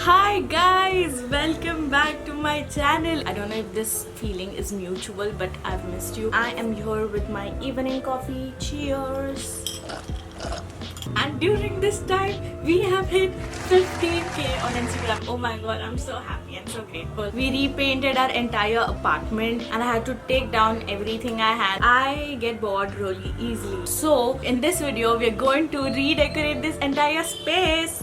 Hi guys, welcome back to my channel. I don't know if this feeling is mutual, but I've missed you. I am here with my evening coffee. Cheers. And during this time, we have hit 15k on Instagram. Oh my god, I'm so happy and so grateful. We repainted our entire apartment and I had to take down everything I had. I get bored really easily. So, in this video, we're going to redecorate this entire space.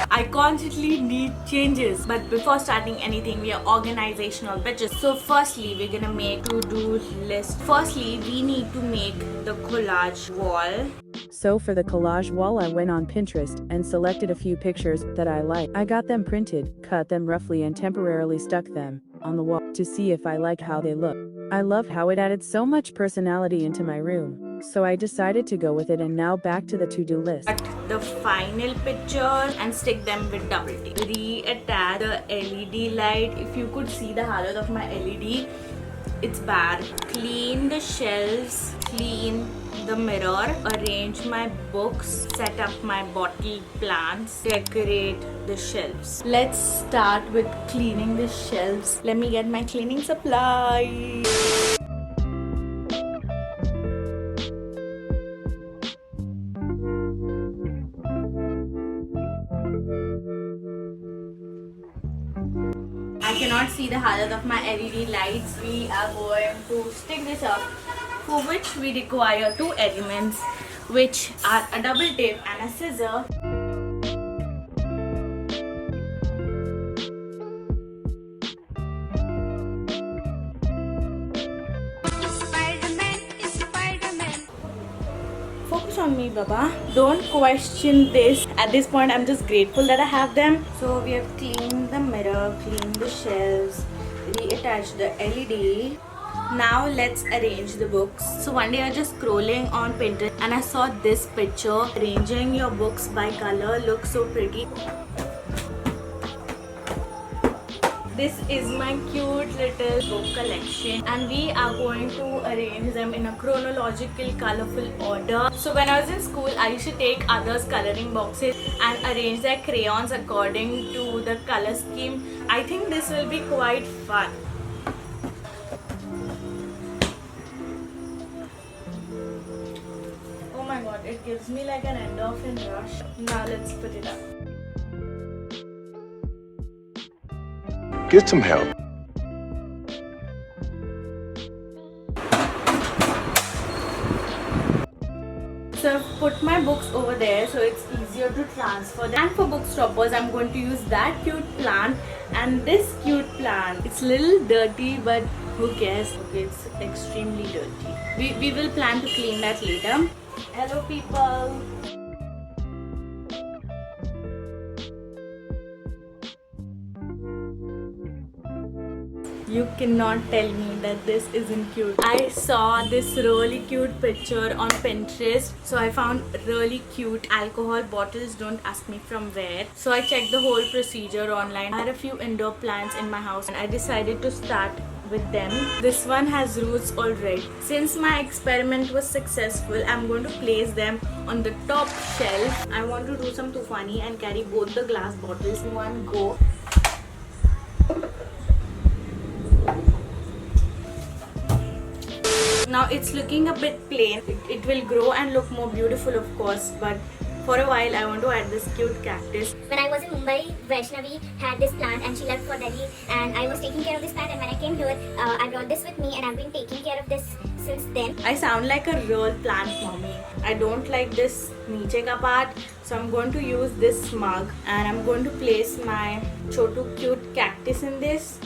I constantly need changes, but before starting anything, we are organizational bitches. So firstly, we're gonna make to-do list. Firstly, we need to make the collage wall. So for the collage wall, I went on Pinterest and selected a few pictures that I like. I got them printed, cut them roughly and temporarily stuck them on the wall to see if I like how they look. I love how it added so much personality into my room, so I decided to go with it. And now back to the to-do list. Cut the final pictures and stick them with double tape. Reattach the LED light. If you could see the halat of my LED, it's bad. Clean the shelves, clean the mirror, arrange my books, set up my bottle plants, decorate the shelves. Let's start with cleaning the shelves. Let me get my cleaning supply. I cannot see the halat of my LED lights. We are going to stick this up, for which we require two elements, which are a double tape and a scissor. Focus on me, Baba. Don't question this. At this point, I'm just grateful that I have them. So we have cleaned the mirror, cleaned the shelves, reattached the LED. Now let's arrange the books. So one day I was just scrolling on Pinterest and I saw this picture. Arranging your books by color looks so pretty. This is my cute little book collection and we are going to arrange them in a chronological colorful order. So when I was in school, I used to take others' coloring boxes and arrange their crayons according to the color scheme. I think this will be quite fun. Oh my god, it gives me like an endorphin rush. Now let's put it up. Get some help. So I've put my books over there so it's easier to transfer them. And for book stoppers, I'm going to use that cute plant and this cute plant. It's a little dirty, but who cares? Okay, it's extremely dirty. We will plan to clean that later. Hello people. You cannot tell me that this isn't cute. I saw this really cute picture on Pinterest. So I found really cute alcohol bottles. Don't ask me from where. So I checked the whole procedure online. I had a few indoor plants in my house and I decided to start with them. This one has roots already. Since my experiment was successful, I'm going to place them on the top shelf. I want to do some tufani and carry both the glass bottles in one go. Now it's looking a bit plain. It will grow and look more beautiful, of course, but for a while I want to add this cute cactus. When I was in Mumbai, Vaishnavi had this plant and she left for Delhi and I was taking care of this plant, and when I came here, I brought this with me and I've been taking care of this since then. I sound like a real plant mommy. I don't like this niche ka part, so I'm going to use this mug and I'm going to place my chotu cute cactus in this.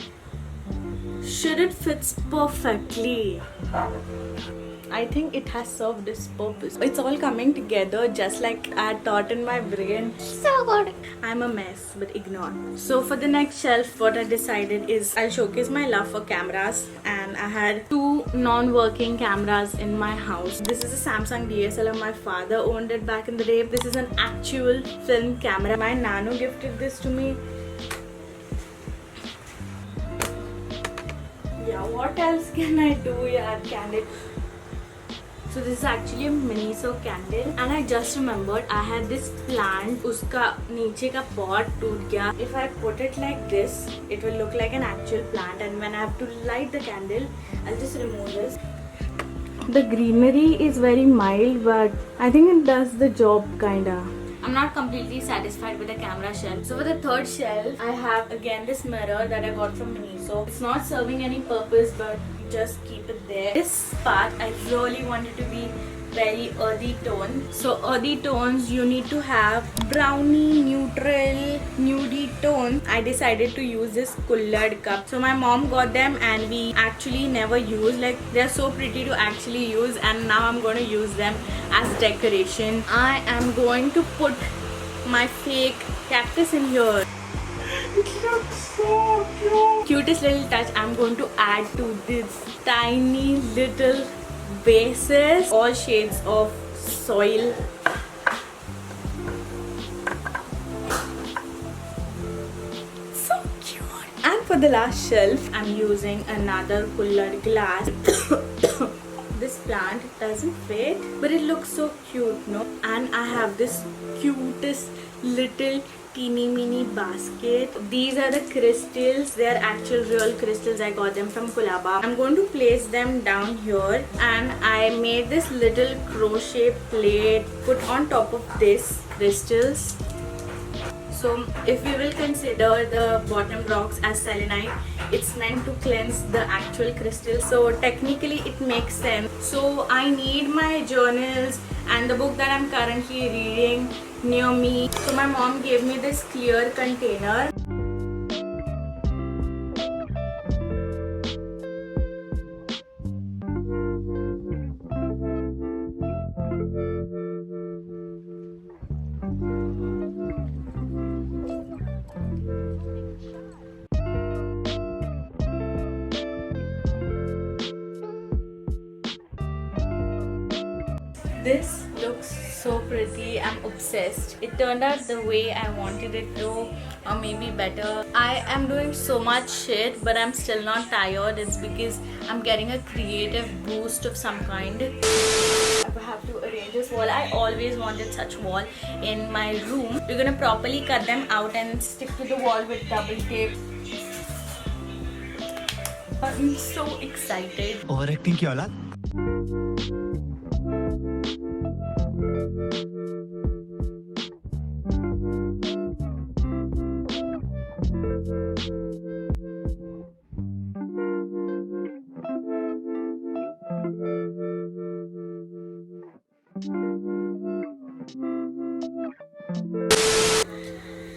Should it fits perfectly. I think it has served its purpose. It's all coming together just like I thought in my brain. So good. I'm a mess, but ignore. So for the next shelf, what I decided is I'll showcase my love for cameras, and I had two non-working cameras in my house. This is a Samsung DSLR. My father owned it back in the day. This is an actual film camera. My nano gifted this to me. Yeah, what else can I do? Yeah, candid. So this is actually a Miniso candle, and I just remembered I had this plant. Uska niche ka pot toot gaya. If I put it like this, it will look like an actual plant, and when I have to light the candle, I'll just remove this. The greenery is very mild, but I think it does the job kinda. I'm not completely satisfied with the camera shelf. So for the third shelf, I have again this mirror that I got from Miniso. It's not serving any purpose, but just keep it there. This part I really wanted to be very earthy tone. So earthy tones, you need to have brownie, neutral, nudie tone. I decided to use this colored cup. So my mom got them and we actually never use. Like, they're so pretty to actually use, and now I'm going to use them as decoration. I am going to put my fake cactus in here. It looks so cute. Cutest little touch I'm going to add to this tiny little vases, all shades of soil. So cute. And for the last shelf, I'm using another colored glass. This plant doesn't fit, but it looks so cute, no? And I have this cutest little teeny mini basket. These are the crystals. They are actual real crystals. I got them from Kulaba. I'm going to place them down here, and I made this little crochet plate put on top of this crystals. So if we will consider the bottom rocks as selenite, it's meant to cleanse the actual crystal. So technically it makes sense. So I need my journals and the book that I'm currently reading near me. So my mom gave me this clear container. This looks so pretty. I'm obsessed. It turned out the way I wanted it to, or maybe better. I am doing so much shit, but I'm still not tired. It's because I'm getting a creative boost of some kind. I have to arrange this wall. I always wanted such wall in my room. We're gonna properly cut them out and stick to the wall with double tape. I'm so excited. Overacting की औलाद?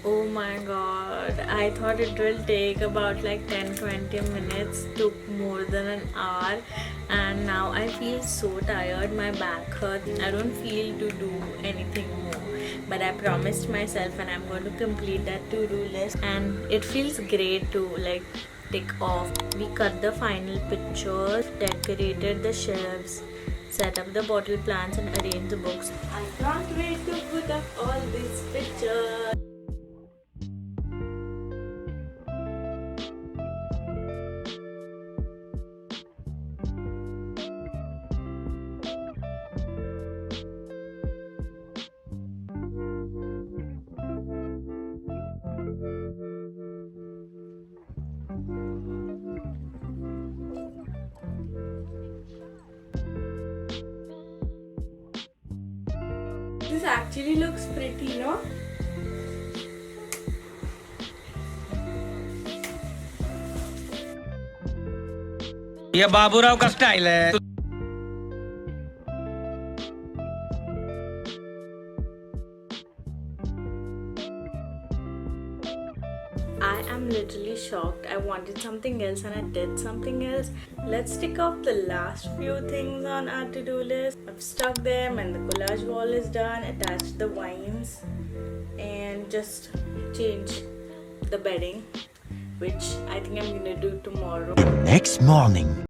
Oh my god, I thought it will take about like 10-20 minutes. Took more than an hour, and now I feel so tired. My back hurts. I don't feel to do anything more, but I promised myself and I'm going to complete that to-do list, and it feels great to like tick off. We cut the final pictures, decorated the shelves, set up the bottle plants and arrange the books. I can't wait to put up all these pictures. This actually looks pretty, no? ये बाबूराव का style है. I am literally shocked. I wanted something else and I did something else. Let's tick off the last few things on our to-do list. I've stuck them and the collage wall is done. Attached the vines and just change the bedding, which I think I'm gonna do tomorrow. Next morning.